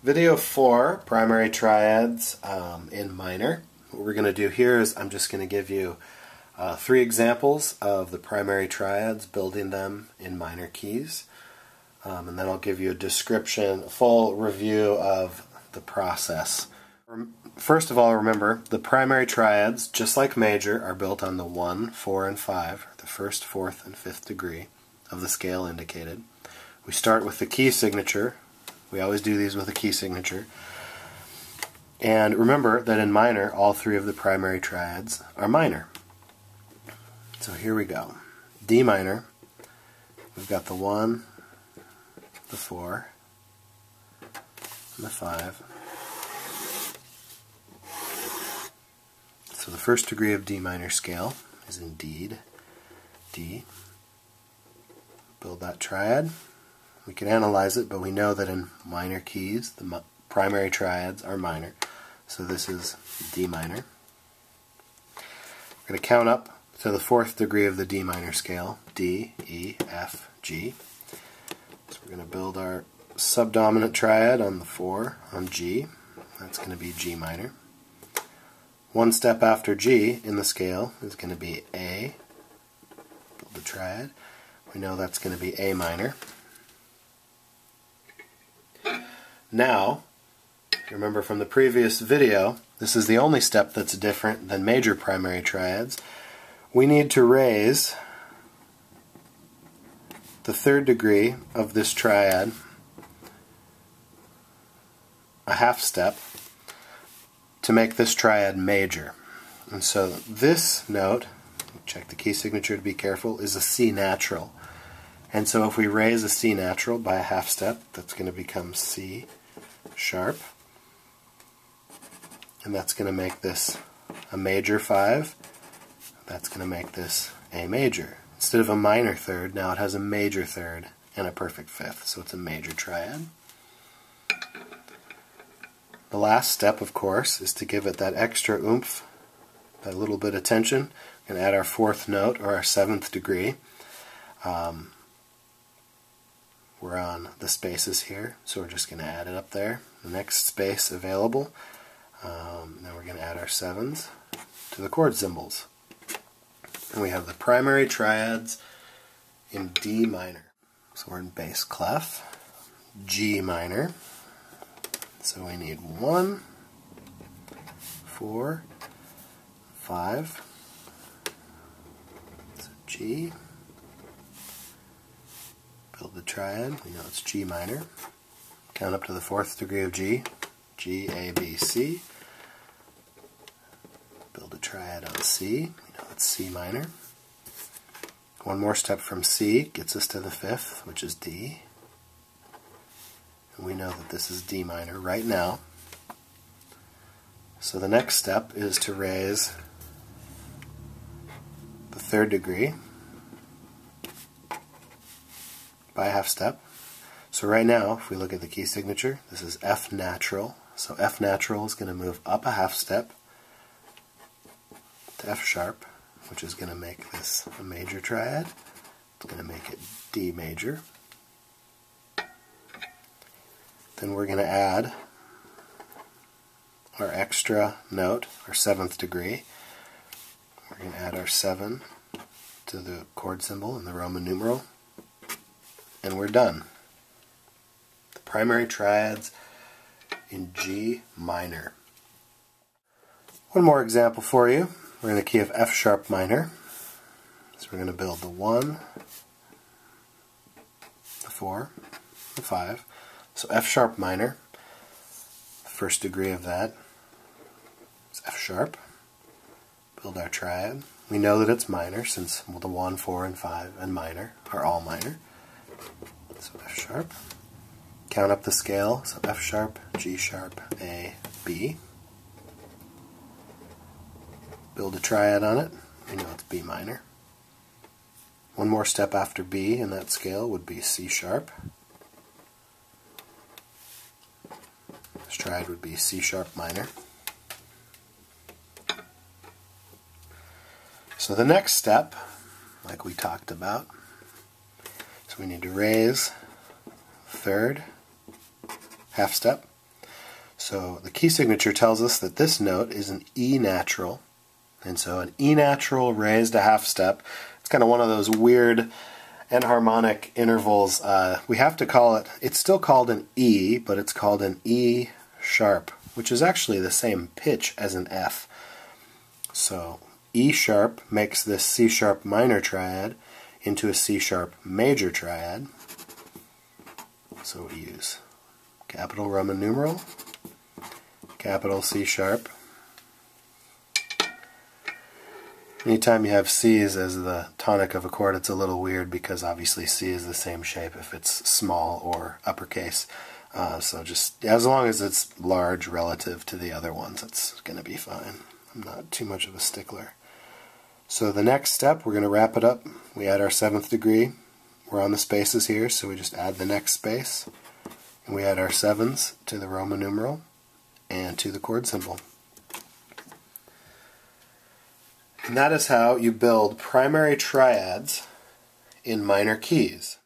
Video 4, primary triads in minor. What we're going to do here is I'm just going to give you 3 examples of the primary triads, building them in minor keys. And then I'll give you a description, a full review of the process. First of all, remember, the primary triads, just like major, are built on the 1, 4, and 5, the 1st, 4th, and 5th degree of the scale indicated. We start with the key signature. We always do these with a key signature. And remember that in minor, all 3 of the primary triads are minor. So here we go. D minor, we've got the 1, the 4, and the 5. So the 1st degree of D minor scale is indeed D. Build that triad. We can analyze it, but we know that in minor keys, the primary triads are minor. So this is D minor. We're going to count up to the 4th degree of the D minor scale, D, E, F, G. So we're going to build our subdominant triad on the 4 on G. That's going to be G minor. One step after G in the scale is going to be A. Build the triad. We know that's going to be A minor. Now, remember from the previous video, this is the only step that's different than major primary triads. We need to raise the 3rd degree of this triad a half step to make this triad major. And so this note, check the key signature to be careful, is a C natural. And so if we raise a C natural by a half step, that's going to become C sharp. And that's going to make this a major 5. That's going to make this A major. Instead of a minor 3rd, now it has a major 3rd and a perfect 5th. So it's a major triad. The last step, of course, is to give it that extra oomph, that little bit of tension. We're going to add our 4th note, or our 7th degree. We're on the spaces here, so we're just going to add it up there. The next space available. Then we're going to add our 7s to the chord symbols. And we have the primary triads in D minor. So we're in bass clef. G minor. So we need 1, 4, 5. So G. Build the triad. We know it's G minor. Count up to the 4th degree of G. G, A, B, C. Build a triad on C. We know it's C minor. One more step from C gets us to the 5th, which is D. And we know that this is D minor right now. So the next step is to raise the 3rd degree by a half step. So right now, if we look at the key signature, this is F natural. So F natural is going to move up a half step to F sharp, which is going to make this a major triad. It's going to make it D major. Then we're going to add our extra note, our 7th degree. We're going to add our 7 to the chord symbol in the Roman numeral. And we're done. The primary triads in G minor. One more example for you. We're in the key of F sharp minor. So we're going to build the 1, the 4, the 5. So F sharp minor, the 1st degree of that is F sharp. Build our triad. We know that it's minor since the 1, 4, and 5 and minor are all minor. So F sharp. Count up the scale, so F sharp, G sharp, A, B. Build a triad on it. We know it's B minor. One more step after B in that scale would be C sharp. This triad would be C sharp minor. So the next step, like we talked about, so we need to raise 3rd half step So the key signature tells us that this note is an E natural. And so an E natural raised a half step. It's kind of one of those weird enharmonic intervals. We have to call it, it's still called an E, but it's called an E sharp, which is actually the same pitch as an F. So E sharp makes this C sharp minor triad into a C sharp major triad. So we use capital Roman numeral, capital C sharp. Anytime you have C's as the tonic of a chord, it's a little weird because obviously C is the same shape if it's small or uppercase. So just as long as it's large relative to the other ones, it's going to be fine. I'm not too much of a stickler. So the next step, we're going to wrap it up. We add our 7th degree. We're on the spaces here, so we just add the next space. And we add our 7s to the Roman numeral and to the chord symbol. And that is how you build primary triads in minor keys.